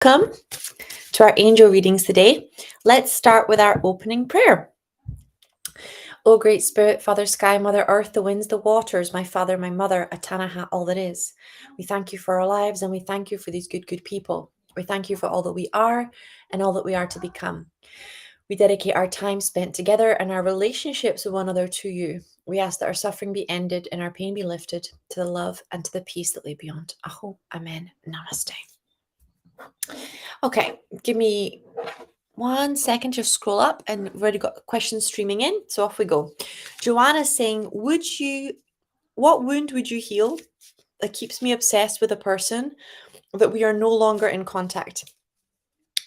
Welcome to our angel readings today. Let's start with our opening prayer. O Great Spirit, Father Sky, Mother Earth, the winds, the waters, my Father, my Mother, Atanaha, all that is. We thank you for our lives and we thank you for these good people. We thank you for all that we are and all that we are to become. We dedicate our time spent together and our relationships with one another to you. We ask that our suffering be ended and our pain be lifted to the love and to the peace that lay beyond. Aho, Amen, Namaste. Okay, give me 1 second to scroll up, and we've already got questions streaming in, so off we go. Joanna's saying, what wound would you heal that keeps me obsessed with a person that we are no longer in contact?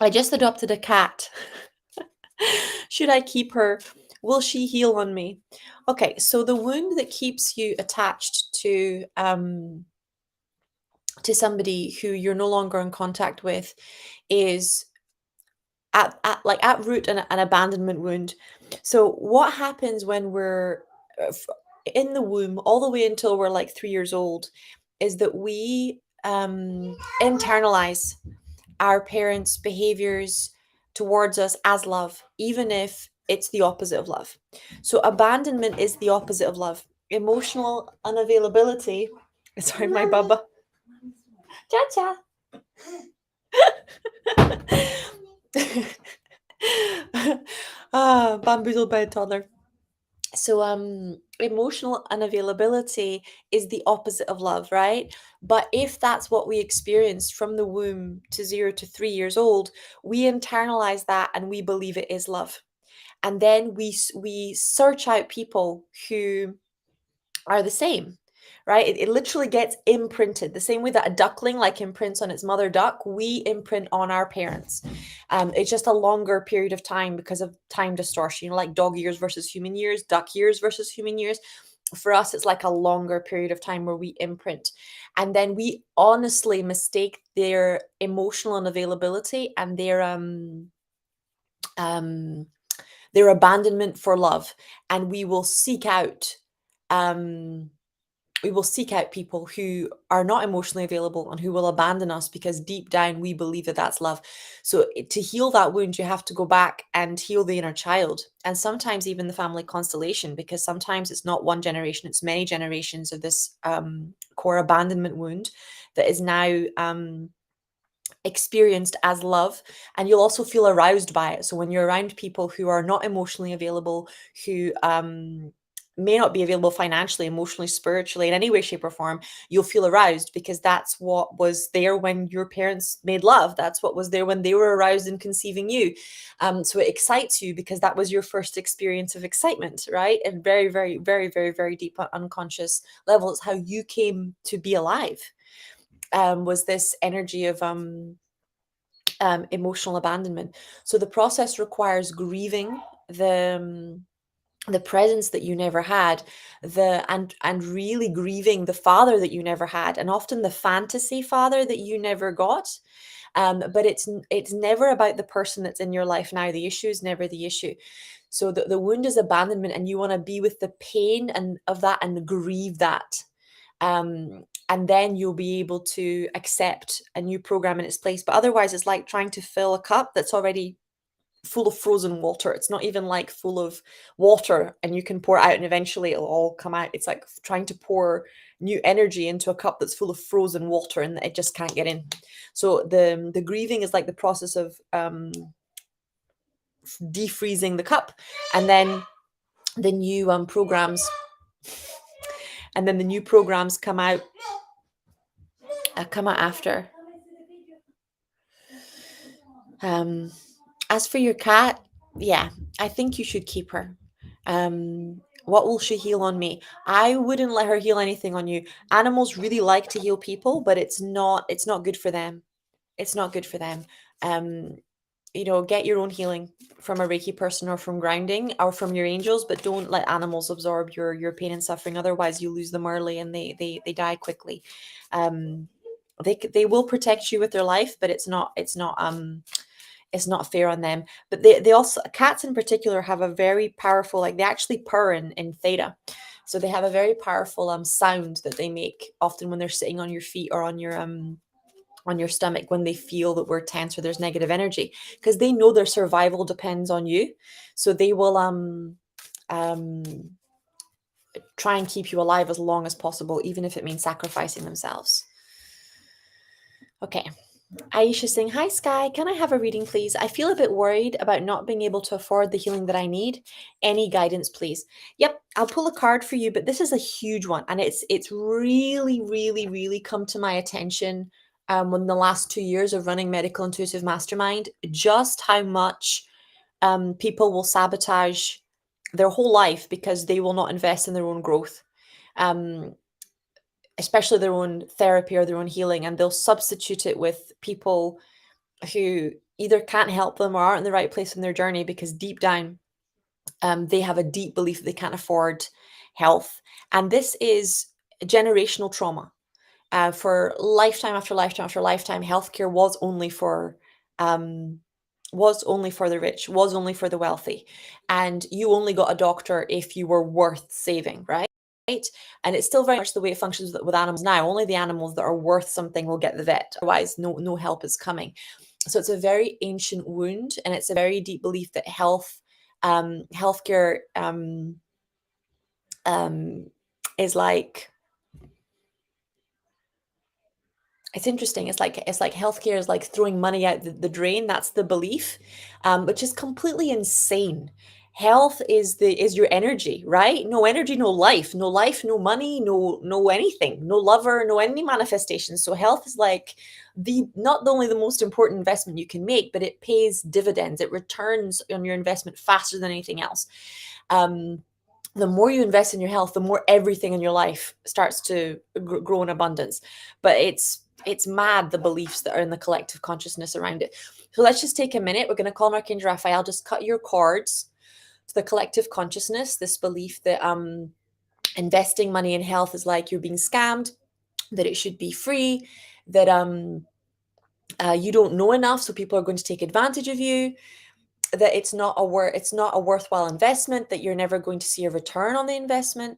I just adopted a cat. Should I keep her? Will she heal on me? Okay, so the wound that keeps you attached to somebody who you're no longer in contact with is at root an abandonment wound. So what happens when we're in the womb all the way until we're like 3 years old is that we internalize our parents' behaviors towards us as love, even if it's the opposite of love. So abandonment is the opposite of love. Emotional unavailability. Sorry, my bubba. Cha cha. Bamboozled by a toddler. So emotional unavailability is the opposite of love, right? But if that's what we experienced from the womb to 0 to 3 years old, we internalize that and we believe it is love. And then we search out people who are the same, right? It literally gets imprinted the same way that a duckling like imprints on its mother duck. We imprint on our parents. It's just a longer period of time because of time distortion, like dog years versus human years, duck years versus human years. For us, it's like a longer period of time where we imprint, and then we honestly mistake their emotional unavailability and their abandonment for love, and we will seek out people who are not emotionally available and who will abandon us because deep down we believe that that's love. So to heal that wound, you have to go back and heal the inner child, and sometimes even the family constellation, because sometimes it's not one generation, it's many generations of this core abandonment wound that is now experienced as love, and you'll also feel aroused by it. So when you're around people who are not emotionally available, who may not be available financially, emotionally, spiritually, in any way, shape, or form, you'll feel aroused because that's what was there when your parents made love. That's what was there when they were aroused in conceiving you. So it excites you because that was your first experience of excitement, right? And very, very, very, very, very deep unconscious level, it's how you came to be alive. Was this energy of emotional abandonment. So the process requires grieving the presence that you never had, and really grieving the father that you never had, and often the fantasy father that you never got. But it's never about the person that's in your life now. The issue is never the issue. So the wound is abandonment, and you want to be with the pain and of that and grieve that. And then you'll be able to accept a new program in its place. But otherwise, it's like trying to fill a cup that's already full of frozen water. It's not even like full of water and you can pour it out and eventually it'll all come out. It's like trying to pour new energy into a cup that's full of frozen water and it just can't get in. So the grieving is like the process of defreezing the cup, and then the new programs come out after. As for your cat, yeah, I think you should keep her. What will she heal on me? I wouldn't let her heal anything on you. Animals really like to heal people, but it's not good for them. It's not good for them. Get your own healing from a Reiki person or from grounding or from your angels, but don't let animals absorb your pain and suffering. Otherwise, you lose them early and they die quickly. They will protect you with their life, but it's not fair on them. But they also, cats in particular, have a very powerful, like they actually purr in theta. So they have a very powerful sound that they make often when they're sitting on your feet or on your on your stomach when they feel that we're tense or there's negative energy, because they know their survival depends on you. So they will um try and keep you alive as long as possible, even if it means sacrificing themselves. Okay. Aisha saying, hi, Sky. Can I have a reading, please? I feel a bit worried about not being able to afford the healing that I need. Any guidance, please? Yep, I'll pull a card for you, but this is a huge one. And it's really, really, really come to my attention in the last 2 years of running Medical Intuitive Mastermind, just how much people will sabotage their whole life because they will not invest in their own growth. Especially their own therapy or their own healing, and they'll substitute it with people who either can't help them or aren't in the right place in their journey because deep down they have a deep belief that they can't afford health. And this is generational trauma. For lifetime after lifetime after lifetime, healthcare um, was only for the rich, was only for the wealthy, and you only got a doctor if you were worth saving, right? And it's still very much the way it functions with animals now. Only the animals that are worth something will get the vet. Otherwise, no help is coming. So it's a very ancient wound, and it's a very deep belief that healthcare is like, it's interesting. It's like healthcare is like throwing money out the drain. That's the belief, which is completely insane. Health is your energy, right? No energy, no life, no life, no money, no anything, no lover, no any manifestation. So health is like the not only the most important investment you can make, but it pays dividends. It returns on your investment faster than anything else. The more you invest in your health, the more everything in your life starts to grow in abundance. But it's mad, the beliefs that are in the collective consciousness around it. So let's just take a minute. We're going to call on Archangel Raphael. Just cut your cords to the collective consciousness, this belief that investing money in health is like you're being scammed, that it should be free, that you don't know enough, so people are going to take advantage of you, that it's not a worthwhile investment, that you're never going to see a return on the investment,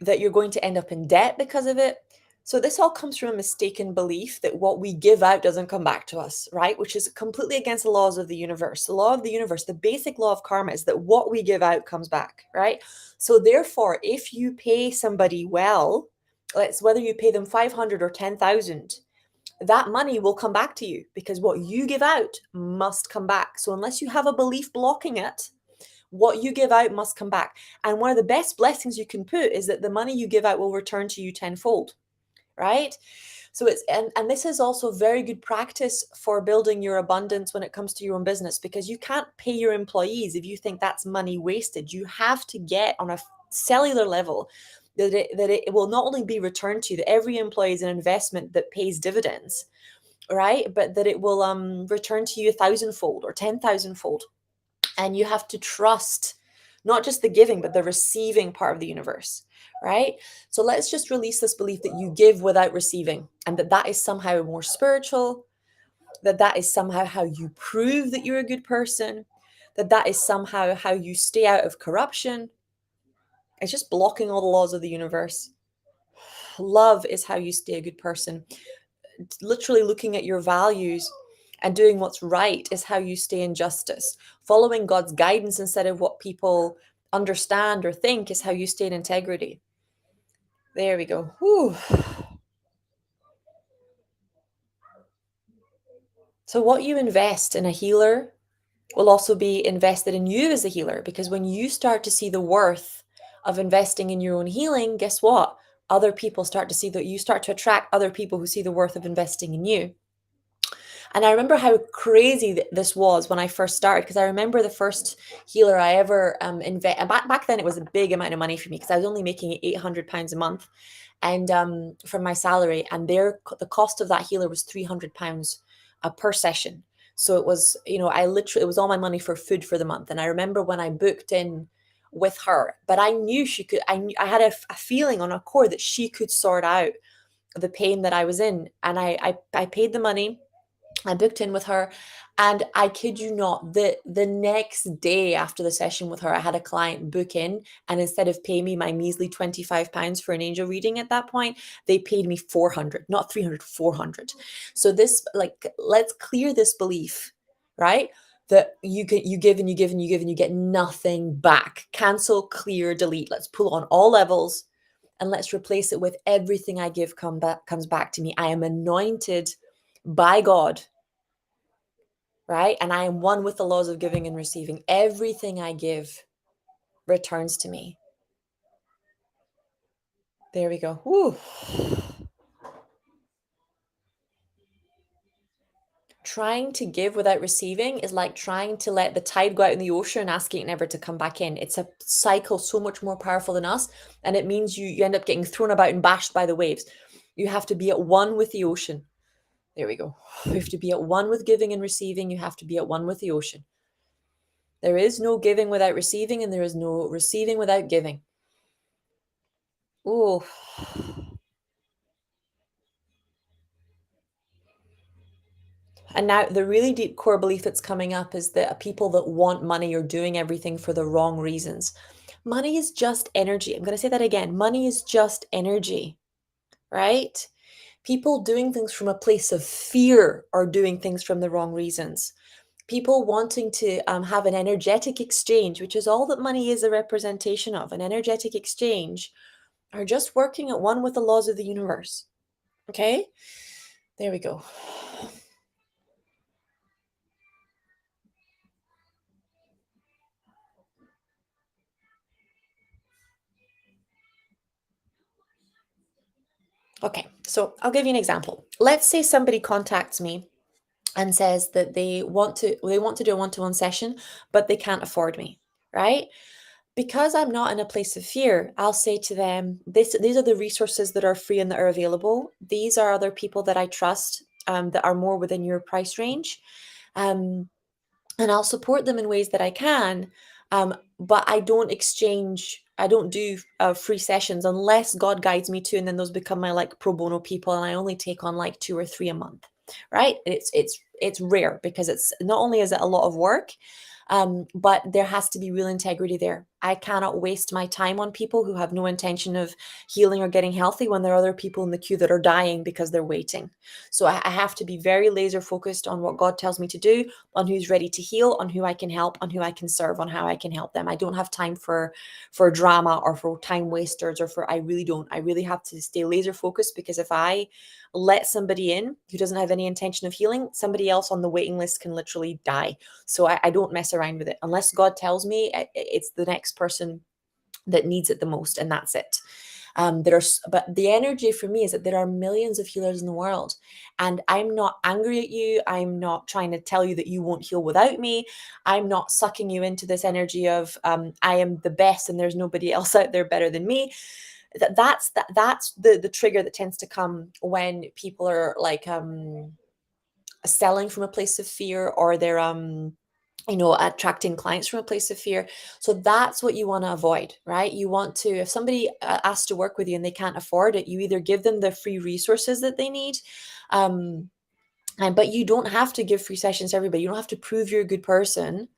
that you're going to end up in debt because of it. So this all comes from a mistaken belief that what we give out doesn't come back to us, right? Which is completely against the laws of the universe. The law of the universe, the basic law of karma is that what we give out comes back, right? So therefore, if you pay somebody well, whether you pay them 500 or 10,000, that money will come back to you because what you give out must come back. So unless you have a belief blocking it, what you give out must come back. And one of the best blessings you can put is that the money you give out will return to you tenfold, right? So and this is also very good practice for building your abundance when it comes to your own business, because you can't pay your employees if you think that's money wasted. You have to get on a cellular level that it will not only be returned to you, that every employee is an investment that pays dividends, right? But that it will return to you 1,000-fold or 10,000-fold. And you have to trust not just the giving, but the receiving part of the universe, right? So let's just release this belief that you give without receiving, and that is somehow more spiritual, that is somehow how you prove that you're a good person, that is somehow how you stay out of corruption. It's just blocking all the laws of the universe. Love is how you stay a good person. Literally looking at your values and doing what's right is how you stay in justice. Following God's guidance instead of what people understand or think is how you stay in integrity. There we go. Whew. So what you invest in a healer will also be invested in you as a healer, because when you start to see the worth of investing in your own healing, guess what? Other people start to see that. You start to attract other people who see the worth of investing in you. And I remember how crazy this was when I first started, because I remember the first healer I ever invest. Back then, it was a big amount of money for me because I was only making £800 a month, and from my salary. And the cost of that healer was £300 per session. So it was, it was all my money for food for the month. And I remember when I booked in with her, but I knew she could. I had a feeling on a core that she could sort out the pain that I was in, and I paid the money. I booked in with her, and I kid you not, the next day after the session with her, I had a client book in, and instead of paying me my measly £25 for an angel reading at that point, they paid me 400, not 300, 400. So this, like, let's clear this belief, right? That you give and you give and you give and you get nothing back. Cancel, clear, delete. Let's pull on all levels and let's replace it with everything I give comes back to me. I am anointed by God, right? And I am one with the laws of giving and receiving. Everything I give returns to me. There we go. Woo. Trying to give without receiving is like trying to let the tide go out in the ocean and asking it never to come back in. It's a cycle so much more powerful than us. And it means you end up getting thrown about and bashed by the waves. You have to be at one with the ocean. There we go. You have to be at one with giving and receiving. You have to be at one with the ocean. There is no giving without receiving, and there is no receiving without giving. Oh. And now the really deep core belief that's coming up is that people that want money are doing everything for the wrong reasons. Money is just energy. I'm going to say that again. Money is just energy, right? People doing things from a place of fear are doing things from the wrong reasons. People wanting to have an energetic exchange, which is all that money is a representation of, an energetic exchange, are just working at one with the laws of the universe. Okay? There we go. Okay, so I'll give you an example. Let's say somebody contacts me and says that they want to do a one-to-one session, but they can't afford me, right? Because I'm not in a place of fear, I'll say to them, these are the resources that are free and that are available. These are other people that I trust, that are more within your price range. Um, and I'll support them in ways that I can. But I don't do free sessions unless God guides me to, and then those become my like pro bono people, and I only take on like 2 or 3 a month, right? It's rare because it's not only is it a lot of work, but there has to be real integrity there. I cannot waste my time on people who have no intention of healing or getting healthy when there are other people in the queue that are dying because they're waiting. So I have to be very laser focused on what God tells me to do, on who's ready to heal, on who I can help, on who I can serve, on how I can help them. I don't have time for drama or for time wasters or for I really don't. I really have to stay laser focused, because if I let somebody in who doesn't have any intention of healing, somebody else on the waiting list can literally die. So I don't mess around with it unless God tells me it's the next person that needs it the most, and that's it. But the energy for me is that there are millions of healers in the world, and I'm not angry at you. I'm not trying to tell you that you won't heal without me. I'm not sucking you into this energy of I am the best and there's nobody else out there better than me. That's the trigger that tends to come when people are like selling from a place of fear, or they're attracting clients from a place of fear. So that's what you want to avoid, right? You want to, if somebody asks to work with you and they can't afford it, you either give them the free resources that they need, but you don't have to give free sessions to everybody. You don't have to prove you're a good person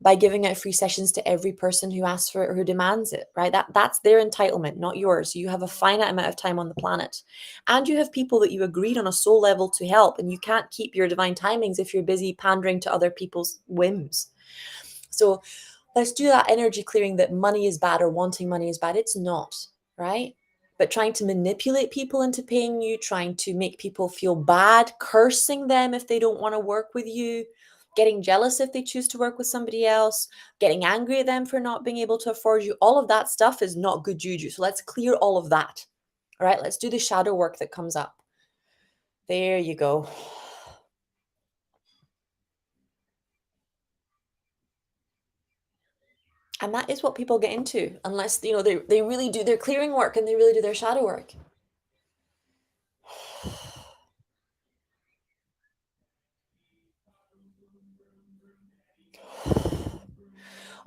by giving out free sessions to every person who asks for it or who demands it, right? That's their entitlement, not yours. You have a finite amount of time on the planet, and you have people that you agreed on a soul level to help, and you can't keep your divine timings if you're busy pandering to other people's whims. So let's do that energy clearing that money is bad or wanting money is bad. It's not, right? But trying to manipulate people into paying you, trying to make people feel bad, cursing them if they don't want to work with you, getting jealous if they choose to work with somebody else, getting angry at them for not being able to afford you, all of that stuff is not good juju. So let's clear all of that. All right, let's do the shadow work that comes up. There you go. And that is what people get into, unless they really do their clearing work and they really do their shadow work.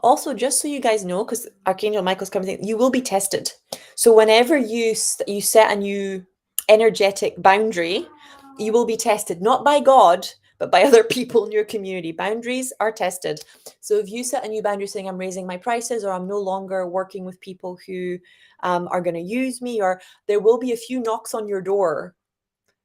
Also, just so you guys know, because Archangel Michael's coming, you will be tested. So whenever you set a new energetic boundary, you will be tested, not by God, but by other people in your community. Boundaries are tested. So if you set a new boundary saying, I'm raising my prices, or I'm no longer working with people who are going to use me, or there will be a few knocks on your door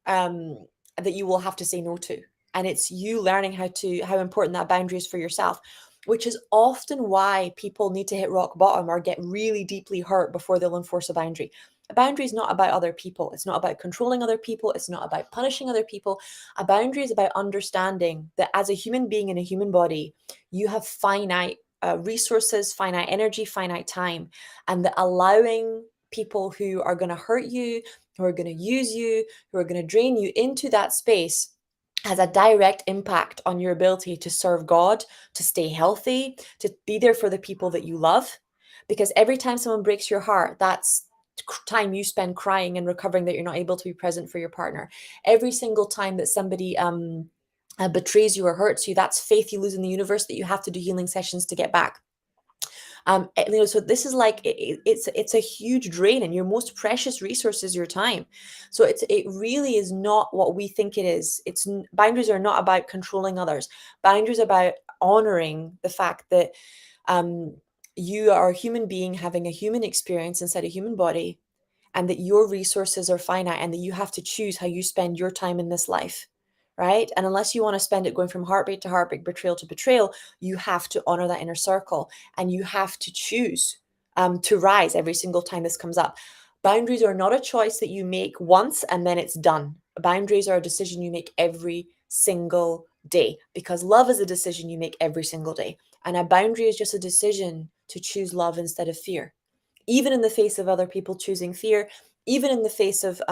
um, that you will have to say no to. And it's you learning how important that boundary is for yourself, which is often why people need to hit rock bottom or get really deeply hurt before they'll enforce a boundary. A boundary is not about other people. It's not about controlling other people. It's not about punishing other people. A boundary is about understanding that as a human being in a human body, you have finite resources, finite energy, finite time, and that allowing people who are going to hurt you, who are going to use you, who are going to drain you into that space has a direct impact on your ability to serve God, to stay healthy, to be there for the people that you love. Because every time someone breaks your heart, that's time you spend crying and recovering that you're not able to be present for your partner. Every single time that somebody betrays you or hurts you, that's faith you lose in the universe that you have to do healing sessions to get back. So this is like it's a huge drain, and your most precious resource is your time. So it really is not what we think it is. Boundaries are not about controlling others. Boundaries are about honoring the fact that um, you are a human being having a human experience inside a human body, and that your resources are finite, and that you have to choose how you spend your time in this life. Right. And unless you want to spend it going from heartbreak to heartbreak, betrayal to betrayal, you have to honor that inner circle, and you have to choose to rise every single time this comes up. Boundaries are not a choice that you make once and then it's done. Boundaries are a decision you make every single day, because love is a decision you make every single day. And a boundary is just a decision to choose love instead of fear, even in the face of other people choosing fear, even in the face of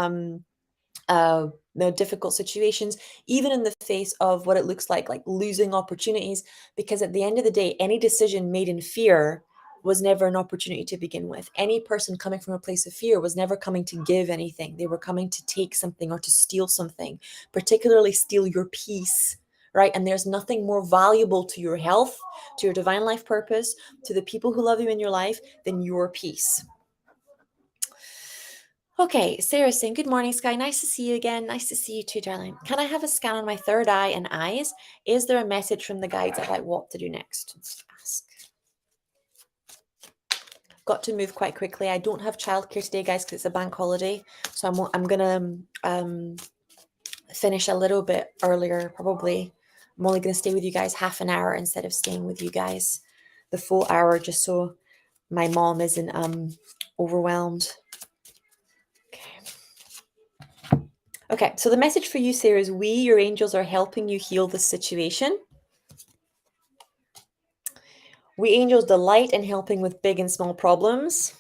uh, difficult situations, even in the face of what it looks like losing opportunities. Because at the end of the day, any decision made in fear was never an opportunity to begin with. Any person coming from a place of fear was never coming to give anything. They were coming to take something or to steal something, particularly steal your peace. Right. And there's nothing more valuable to your health, to your divine life purpose, to the people who love you in your life than your peace. Okay, Sarah saying, good morning, Sky. Nice to see you again. Nice to see you too, darling. Can I have a scan on my third eye and eyes? Is there a message from the guides about what to do next? Let's ask. Got to move quite quickly. I don't have childcare today, guys, because it's a bank holiday. So I'm going to finish a little bit earlier, probably. I'm only going to stay with you guys half an hour instead of staying with you guys the full hour, just so my mom isn't overwhelmed. Okay, so the message for you, Sarah, is we, your angels, are helping you heal the situation. We angels delight in helping with big and small problems.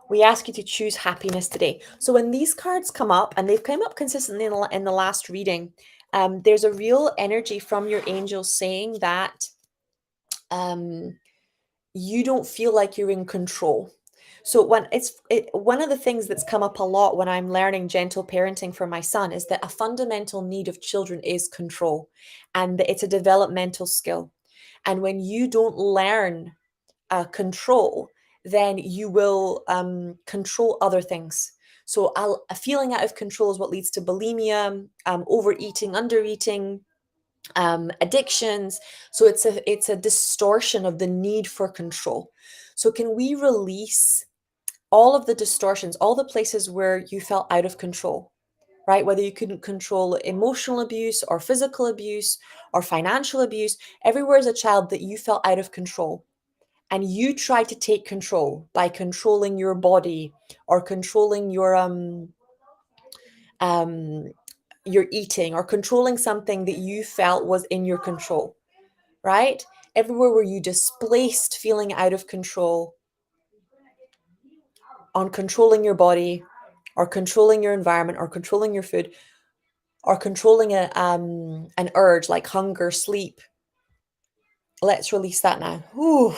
We ask you to choose happiness today. So when these cards come up, and they've come up consistently in the last reading, there's a real energy from your angels saying that you don't feel like you're in control. So one of the things that's come up a lot when I'm learning gentle parenting for my son is that a fundamental need of children is control, and that it's a developmental skill. And when you don't learn control, then you will control other things. So a feeling out of control is what leads to bulimia, overeating, undereating, addictions. So it's a distortion of the need for control. So can we release all of the distortions, all the places where you felt out of control, right? Whether you couldn't control emotional abuse or physical abuse or financial abuse, everywhere as a child that you felt out of control. And you tried to take control by controlling your body or controlling your eating, or controlling something that you felt was in your control, right? Everywhere where you displaced feeling out of control on controlling your body or controlling your environment or controlling your food or controlling an urge like hunger, sleep. Let's release that now. Whew.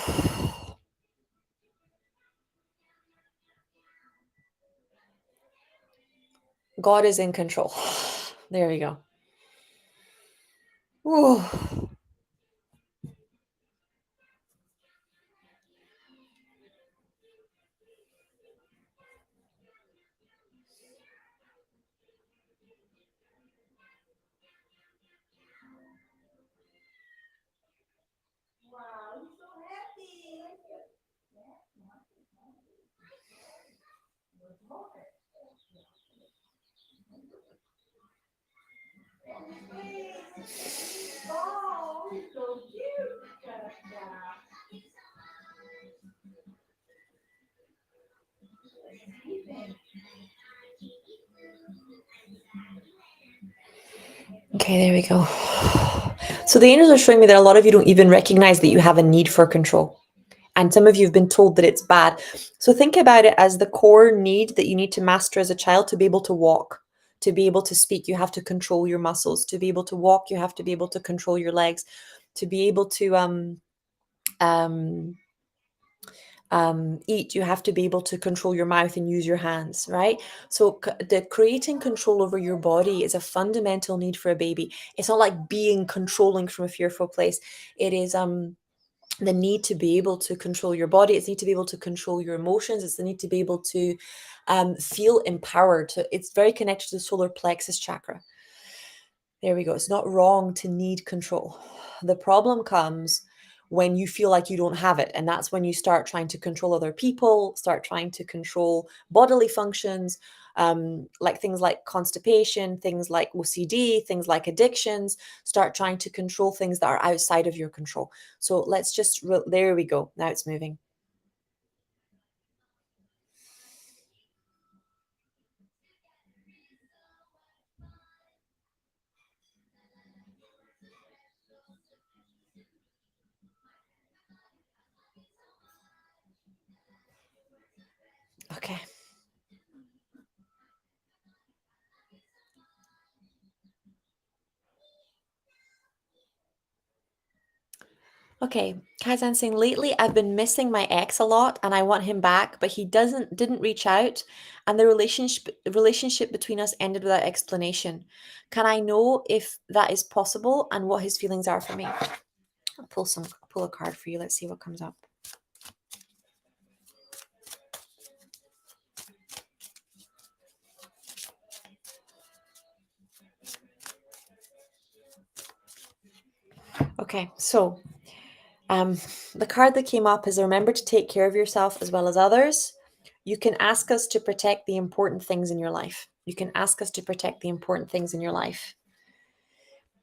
God is in control. There we go. Whew. Okay, there we go. So the angels are showing me that a lot of you don't even recognize that you have a need for control. And some of you have been told that it's bad. So think about it as the core need that you need to master as a child to be able to walk, to be able to speak. You have to control your muscles. To be able to walk, you have to be able to control your legs. To be able to um, eat, you have to be able to control your mouth and use your hands, right? So the creating control over your body is a fundamental need for a baby. It's not like being controlling from a fearful place. It is the need to be able to control your body. It's the need to be able to control your emotions. It's the need to be able to feel empowered. It's very connected to the solar plexus chakra. There we go. It's not wrong to need control. The problem comes when you feel like you don't have it. And that's when you start trying to control other people, start trying to control bodily functions, like things like constipation, things like OCD, things like addictions, start trying to control things that are outside of your control. So let's just, there we go. Now it's moving. Okay. Okay, Kaizen saying lately I've been missing my ex a lot and I want him back, but he didn't reach out and the relationship between us ended without explanation. Can I know if that is possible and what his feelings are for me? I'll pull a card for you. Let's see what comes up. Okay, so the card that came up is remember to take care of yourself as well as others. You can ask us to protect the important things in your life. You can ask us to protect the important things in your life.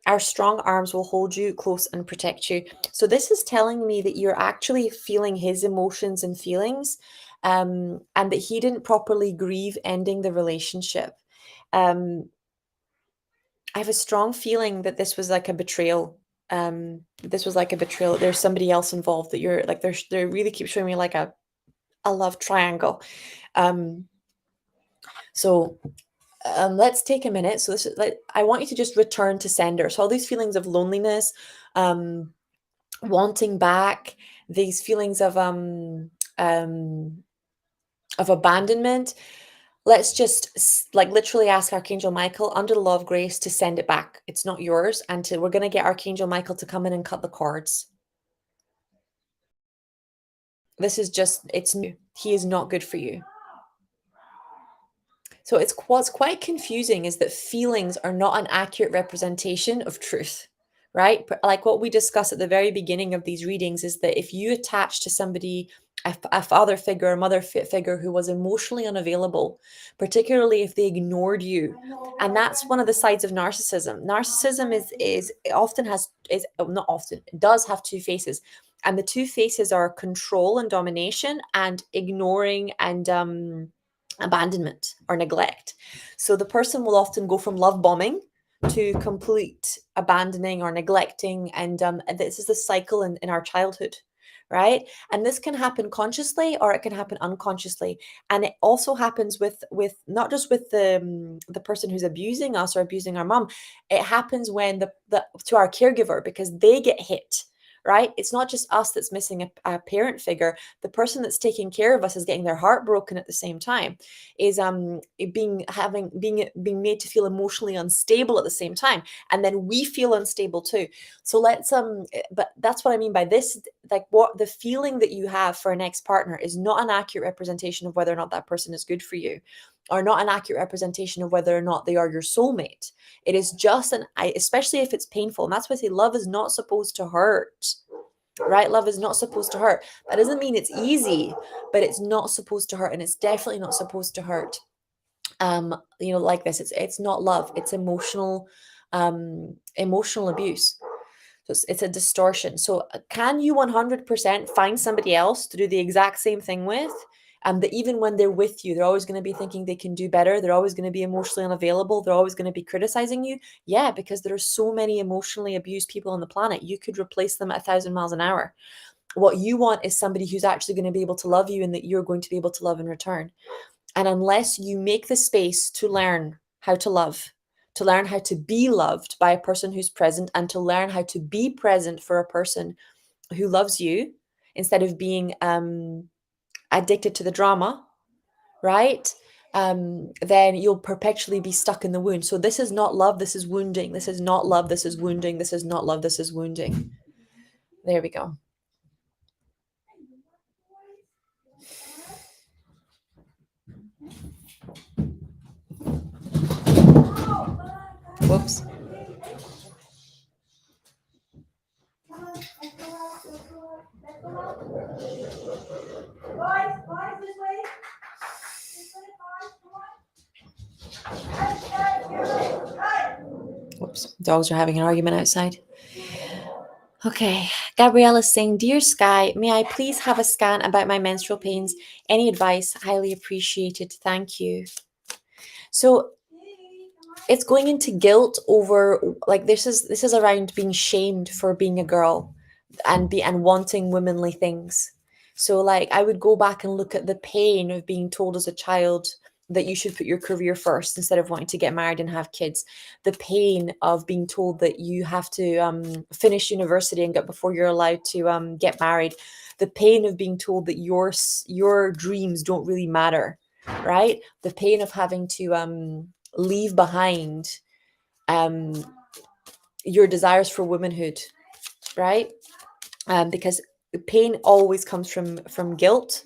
Our strong arms will hold you close and protect you. So this is telling me that you're actually feeling his emotions and feelings, and that he didn't properly grieve ending the relationship. Um, I have a strong feeling that this was like a betrayal. This was like a betrayal. There's somebody else involved that you're like. They really keep showing me like a love triangle. Um, so let's take a minute. So this is like I want you to just return to sender. So all these feelings of loneliness, um, wanting back, these feelings of abandonment. Let's just like literally ask Archangel Michael under the law of grace to send it back. It's not yours, and we're going to get Archangel Michael to come in and cut the cords. This is just it's new. He is not good for you. So it's what's quite confusing is that feelings are not an accurate representation of truth, right? Like what we discussed at the very beginning of these readings is that if you attach to somebody, a father figure, a mother figure who was emotionally unavailable, particularly if they ignored you, and that's one of the sides of narcissism. Narcissism is it often has is not often it does have two faces, and the two faces are control and domination, and ignoring and abandonment or neglect. So the person will often go from love bombing to complete abandoning or neglecting. And this is the cycle in our childhood, right? And this can happen consciously or it can happen unconsciously. And it also happens with not just with the person who's abusing us or abusing our mom. It happens when the to our caregiver because they get hit, right? It's not just us that's missing a parent figure. The person that's taking care of us is getting their heart broken at the same time, is being made to feel emotionally unstable at the same time, and then we feel unstable too. So let's but that's what I mean by this, like what the feeling that you have for an ex-partner is not an accurate representation of whether or not that person is good for you, or not an accurate representation of whether or not they are your soulmate. It is just especially if it's painful. And that's why I say love is not supposed to hurt, right? Love is not supposed to hurt. That doesn't mean it's easy, but it's not supposed to hurt. And it's definitely not supposed to hurt. Like this, it's not love, it's emotional emotional abuse. So it's a distortion. So can you 100% find somebody else to do the exact same thing with? And that even when they're with you, they're always going to be thinking they can do better. They're always going to be emotionally unavailable. They're always going to be criticizing you. Yeah, because there are so many emotionally abused people on the planet. You could replace them at 1,000 miles an hour. What you want is somebody who's actually going to be able to love you and that you're going to be able to love in return. And unless you make the space to learn how to love, to learn how to be loved by a person who's present, and to learn how to be present for a person who loves you instead of being addicted to the drama, right? Then you'll perpetually be stuck in the wound. So this is not love, this is wounding. This is not love, this is wounding. This is not love, this is wounding. There we go. Whoops. Whoops. Dogs are having an argument outside. Okay. Gabriella's saying, Dear Sky, may I please have a scan about my menstrual pains? Any advice? Highly appreciated. Thank you. So it's going into guilt over, like, this is around being shamed for being a girl and wanting womanly things. So like I would go back and look at the pain of being told as a child that you should put your career first instead of wanting to get married and have kids. The pain of being told that you have to finish university and get before you're allowed to get married. The pain of being told that your dreams don't really matter, right? The pain of having to leave behind um, your desires for womanhood, right? Because pain always comes from guilt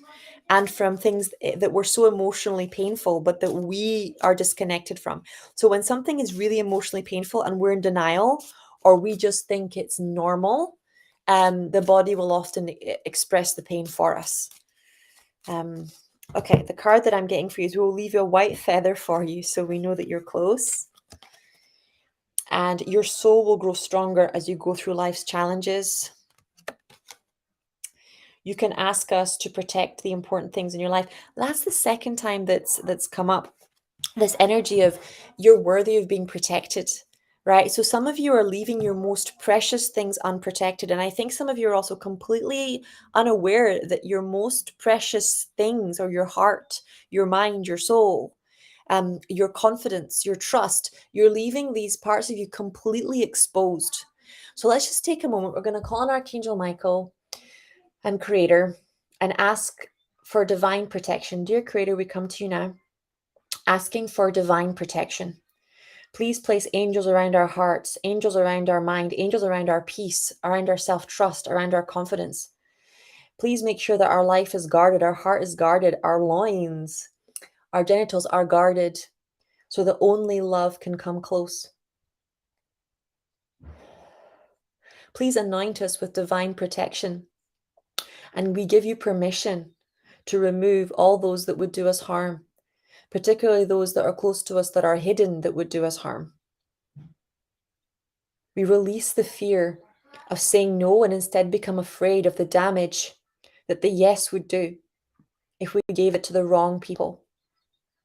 and from things that were so emotionally painful, but that we are disconnected from. So when something is really emotionally painful and we're in denial, or we just think it's normal, the body will often express the pain for us. Okay, the card that I'm getting for you is we'll leave a white feather for you so we know that you're close. And your soul will grow stronger as you go through life's challenges. You can ask us to protect the important things in your life. That's the second time that's come up. This energy of you're worthy of being protected, right? So some of you are leaving your most precious things unprotected. And I think some of you are also completely unaware that your most precious things are your heart, your mind, your soul, your confidence, your trust. You're leaving these parts of you completely exposed. So let's just take a moment. We're going to call on Archangel Michael and Creator and ask for divine protection. Dear Creator, we come to you now asking for divine protection. Please place angels around our hearts, angels around our mind, angels around our peace, around our self-trust, around our confidence. Please make sure that our life is guarded, our heart is guarded, our loins, our genitals are guarded, so that only love can come close. Please anoint us with divine protection, and we give you permission to remove all those that would do us harm, particularly those that are close to us that are hidden that would do us harm. We release the fear of saying no and instead become afraid of the damage that the yes would do if we gave it to the wrong people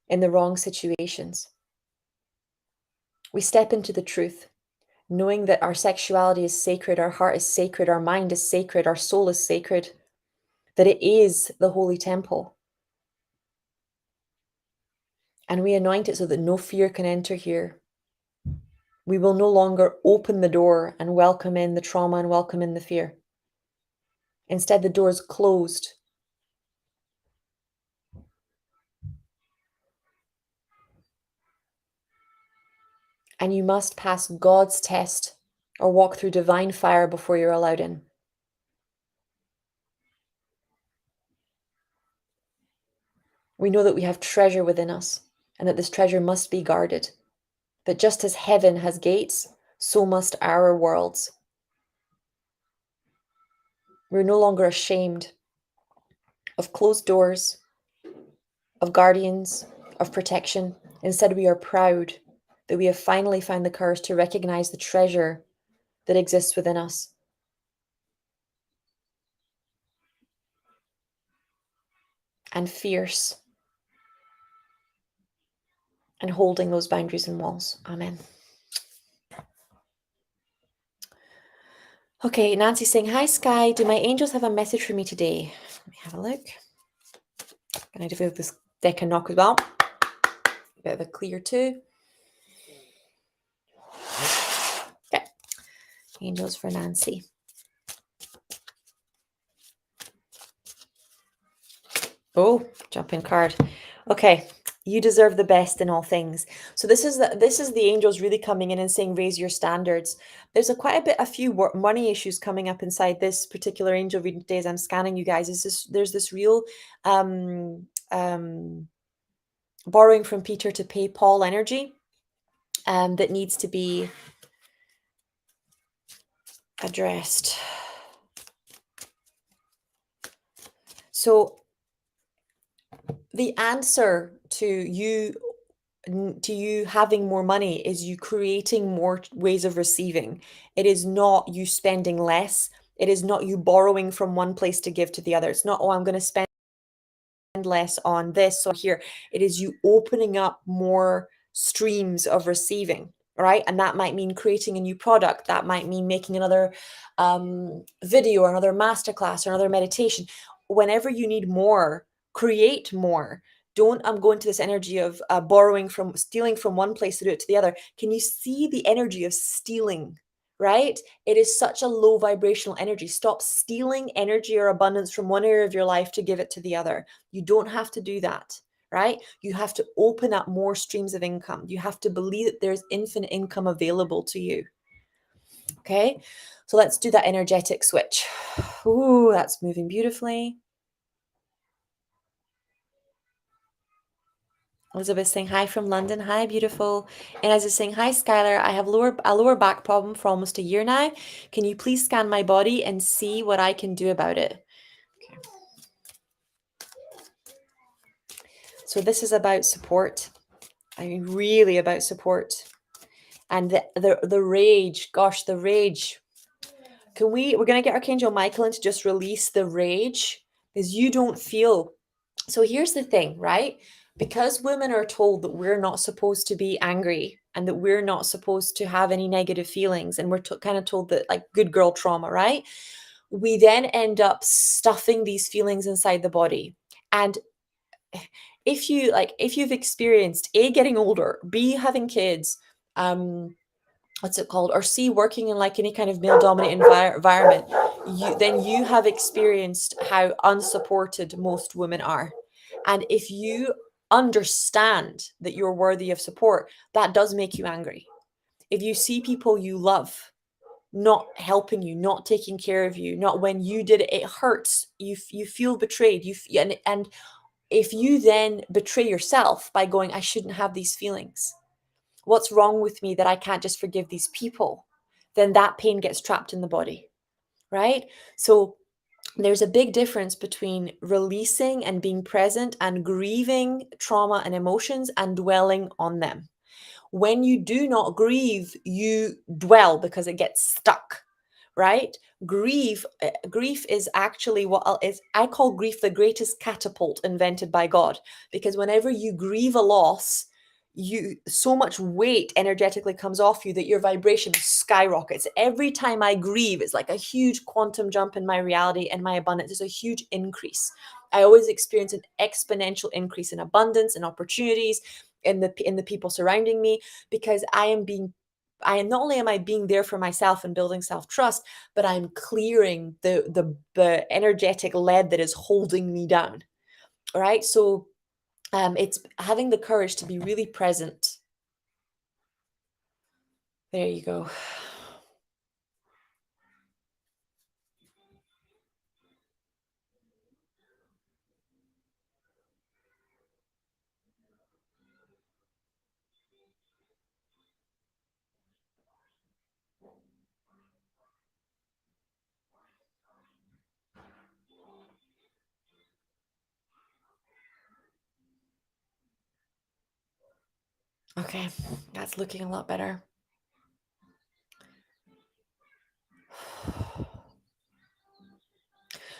in the wrong situations. We step into the truth, knowing that our sexuality is sacred, our heart is sacred, our mind is sacred, our soul is sacred, that it is the holy temple. And we anoint it so that no fear can enter here. We will no longer open the door and welcome in the trauma and welcome in the fear. Instead, the door is closed. And you must pass God's test or walk through divine fire before you're allowed in. We know that we have treasure within us and that this treasure must be guarded. That just as heaven has gates, so must our worlds. We're no longer ashamed of closed doors, of guardians, of protection. Instead, we are proud that we have finally found the courage to recognize the treasure that exists within us and fierce and holding those boundaries and walls. Amen. Okay, Nancy's saying, hi, Sky. Do my angels have a message for me today? Let me have a look. And I do this deck and knock as well. Bit of a clear too. Okay. Angels for Nancy. Oh, jumping card. Okay. You deserve the best in all things. So this is the angels really coming in and saying, raise your standards. There's a few money issues coming up inside this particular angel reading today as I'm scanning you guys. There's this real borrowing from Peter to pay Paul energy that needs to be addressed. So the answer to you having more money is you creating more ways of receiving. It is not you spending less. It is not you borrowing from one place to give to the other. It's not, oh, I'm going to spend less on this or here. It is you opening up more streams of receiving, right? And that might mean creating a new product. That might mean making another video or another masterclass or another meditation. Whenever you need more, create more. Don't go into this energy of stealing from one place to do it to the other. Can you see the energy of stealing? Right? It is such a low vibrational energy. Stop stealing energy or abundance from one area of your life to give it to the other. You don't have to do that, right? You have to open up more streams of income. You have to believe that there's infinite income available to you. Okay, so let's do that energetic switch. Ooh, that's moving beautifully. Elizabeth saying hi from London. Hi, beautiful. And as is saying, hi, Skylar. I have a lower back problem for almost a year now. Can you please scan my body and see what I can do about it? Okay. So this is about support. I mean, really about support. And the rage, gosh, the rage. We're going to get Archangel Michael in to just release the rage because you don't feel. So here's the thing, right? Because women are told that we're not supposed to be angry and that we're not supposed to have any negative feelings, and we're kind of told that, like, good girl trauma, right? We then end up stuffing these feelings inside the body. And if you've experienced A, getting older, B, having kids, what's it called, or C, working in like any kind of male dominant environment, you have experienced how unsupported most women are. And if you understand that you're worthy of support, that does make you angry. If you see people you love not helping you, not taking care of you, not when you did it, it hurts. You feel betrayed. And if you then betray yourself by going, I shouldn't have these feelings, what's wrong with me that I can't just forgive these people, then that pain gets trapped in the body, right? So there's a big difference between releasing and being present and grieving trauma and emotions and dwelling on them. When you do not grieve, you dwell because it gets stuck, right? Grief is actually I call grief the greatest catapult invented by God, because whenever you grieve a loss, so much weight energetically comes off you that your vibration skyrockets. Every time I grieve, it's like a huge quantum jump in my reality and my abundance. There's a huge increase. I always experience an exponential increase in abundance and opportunities in the people surrounding me, because not only am I being there for myself and building self-trust, but I'm clearing the energetic lead that is holding me down. All right. So it's having the courage to be really present. There you go. Okay, that's looking a lot better.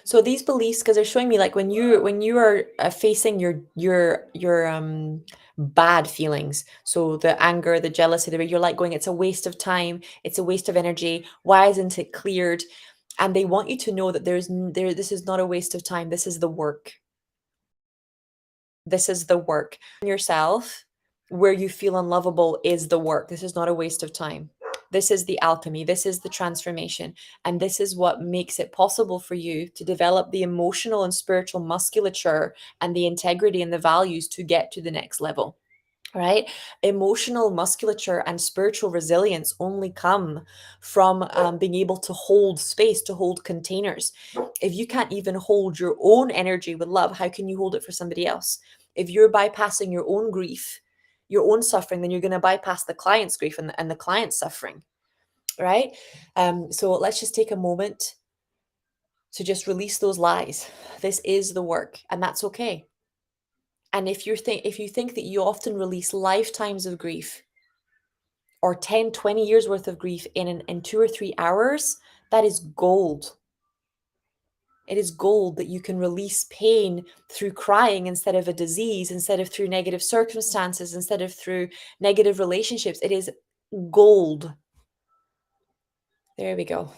So these beliefs, because they're showing me like when you are facing your bad feelings, so the anger, the jealousy, the you're like going, it's a waste of time, it's a waste of energy. Why isn't it cleared? And they want you to know that this is not a waste of time. This is the work. This is the work. Yourself, where you feel unlovable is the work. This is not a waste of time. This is the alchemy. This is the transformation. And this is what makes it possible for you to develop the emotional and spiritual musculature and the integrity and the values to get to the next level. Right? Emotional musculature and spiritual resilience only come from being able to hold space, to hold containers. If you can't even hold your own energy with love, how can you hold it for somebody else? If you're bypassing your own grief, your own suffering, then you're going to bypass the client's grief and the client's suffering, right? So let's just take a moment to just release those lies. This is the work, and that's okay. And if you think that you often release lifetimes of grief or 10, 20 years worth of grief in 2 or 3 hours, that is gold. It is gold that you can release pain through crying instead of a disease, instead of through negative circumstances, instead of through negative relationships. It is gold. There we go.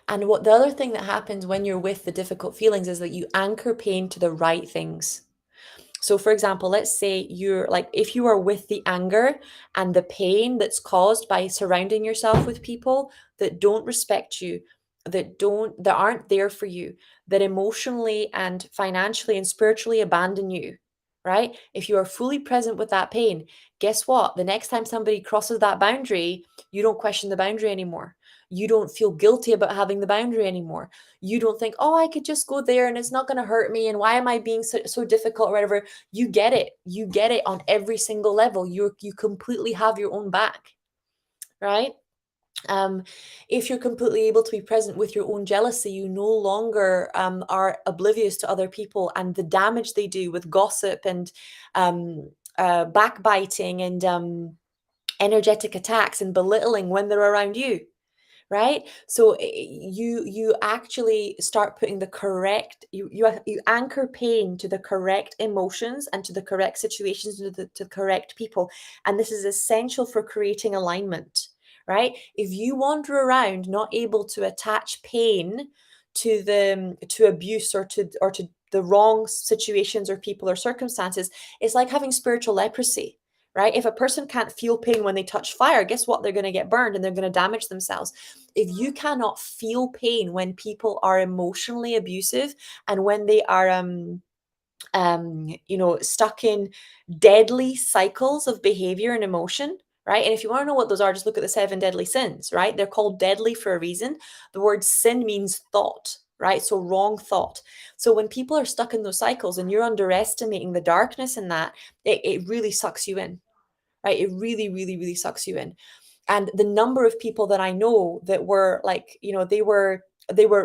And what the other thing that happens when you're with the difficult feelings is that you anchor pain to the right things. So, for example, let's say you're like, if you are with the anger and the pain that's caused by surrounding yourself with people that don't respect you, that aren't there for you, that emotionally and financially and spiritually abandon you, right? If you are fully present with that pain, guess what? The next time somebody crosses that boundary, you don't question the boundary anymore. You don't feel guilty about having the boundary anymore. You don't think, oh, I could just go there and it's not going to hurt me. And why am I being so difficult or whatever? You get it. You get it on every single level. You completely have your own back, right? Um, if you're completely able to be present with your own jealousy, you no longer are oblivious to other people and the damage they do with gossip and backbiting and energetic attacks and belittling when they're around you, right? So you actually start putting the correct you anchor pain to the correct emotions and to the correct situations to the correct people, and this is essential for creating alignment, right? If you wander around not able to attach pain to abuse or to the wrong situations or people or circumstances, it's like having spiritual leprosy. Right? If a person can't feel pain when they touch fire, guess what? They're going to get burned and they're going to damage themselves. If you cannot feel pain when people are emotionally abusive and when they are stuck in deadly cycles of behavior and emotion, right? And if you want to know what those are, just look at the 7 deadly sins, right? They're called deadly for a reason. The word sin means thought, right? So wrong thought. So when people are stuck in those cycles and you're underestimating the darkness in that, it really sucks you in, right? It really, really, really sucks you in. And the number of people that I know that were like, they were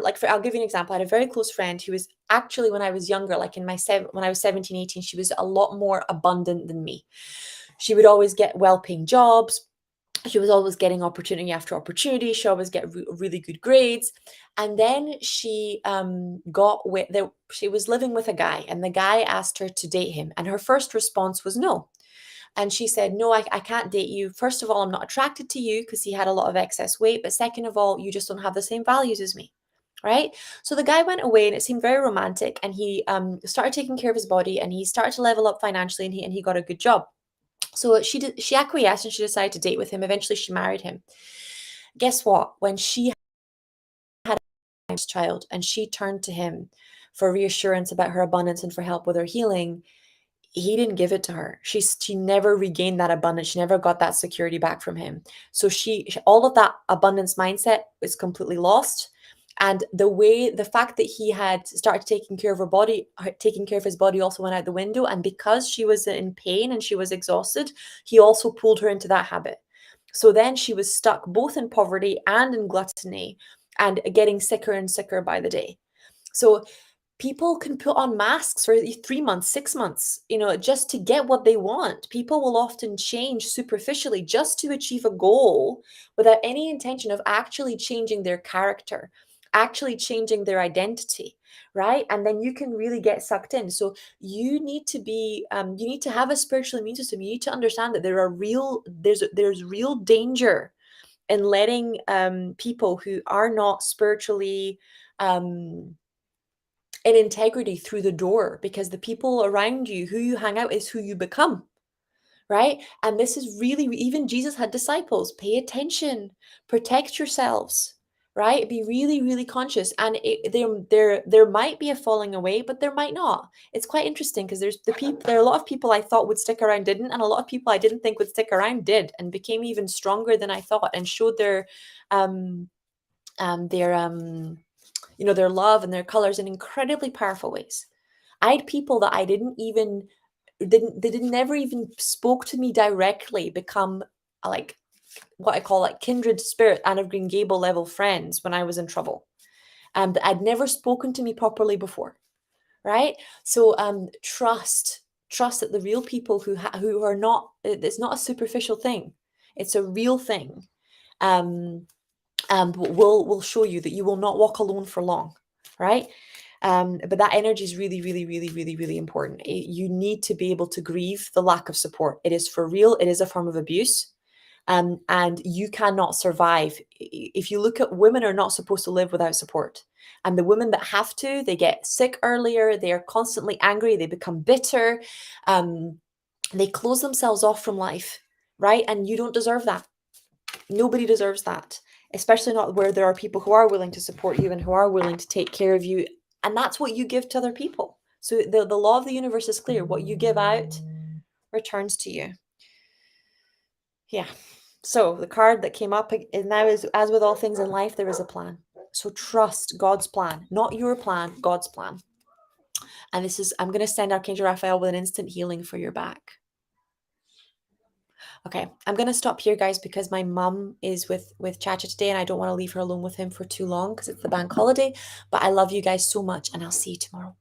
like, I'll give you an example. I had a very close friend who was actually, when I was younger, like when I was 17, 18, she was a lot more abundant than me. She would always get well-paying jobs. She was always getting opportunity after opportunity. She always get really good grades. And then she was living with a guy, and the guy asked her to date him. And her first response was no. And she said, no, I can't date you. First of all, I'm not attracted to you because he had a lot of excess weight. But second of all, you just don't have the same values as me. Right. So the guy went away and it seemed very romantic. And he started taking care of his body and he started to level up financially, and he got a good job. So she acquiesced and she decided to date with him. Eventually she married him. Guess what? When she had a child and she turned to him for reassurance about her abundance and for help with her healing, he didn't give it to her. She never regained that abundance. She never got that security back from him. So all of that abundance mindset is completely lost. And the fact that he had started taking care of her body, taking care of his body also went out the window. And because she was in pain and she was exhausted, he also pulled her into that habit. So then she was stuck both in poverty and in gluttony and getting sicker and sicker by the day. So people can put on masks for 3 months, 6 months, just to get what they want. People will often change superficially just to achieve a goal without any intention of actually changing their character, actually changing their identity, right? And then you can really get sucked in. So you need to you need to have a spiritual immune system. You need to understand that there's real danger in letting people who are not spiritually in integrity through the door, because the people around you, who you hang out, is who you become, right? And this is really, even Jesus had disciples. Pay attention, protect yourselves, right? Be really, really conscious. And there might be a falling away, but there might not. It's quite interesting because there are a lot of people I thought would stick around didn't, and a lot of people I didn't think would stick around did, and became even stronger than I thought, and showed um their their love and their colors in incredibly powerful ways. I had people that I didn't never even spoke to me directly become like what I call like kindred spirit, Anne of Green Gable level friends when I was in trouble. That I'd never spoken to me properly before, right? So trust that the real people who are not, it's not a superficial thing, it's a real thing. Will show you that you will not walk alone for long, right? But that energy is really, really, really, really, really important. You need to be able to grieve the lack of support. It is for real. It is a form of abuse. And you cannot survive. If you look at, women are not supposed to live without support. And the women that have to, they get sick earlier. They are constantly angry. They become bitter. They close themselves off from life, right? And you don't deserve that. Nobody deserves that, especially not where there are people who are willing to support you and who are willing to take care of you. And that's what you give to other people. So the law of the universe is clear. What you give out returns to you. Yeah. So the card that came up is now is, as with all things in life, there is a plan. So trust God's plan, not your plan, God's plan. And I'm going to send Archangel Raphael with an instant healing for your back. Okay, I'm going to stop here, guys, because my mum is with Chacha today, and I don't want to leave her alone with him for too long because it's the bank holiday. But I love you guys so much, and I'll see you tomorrow.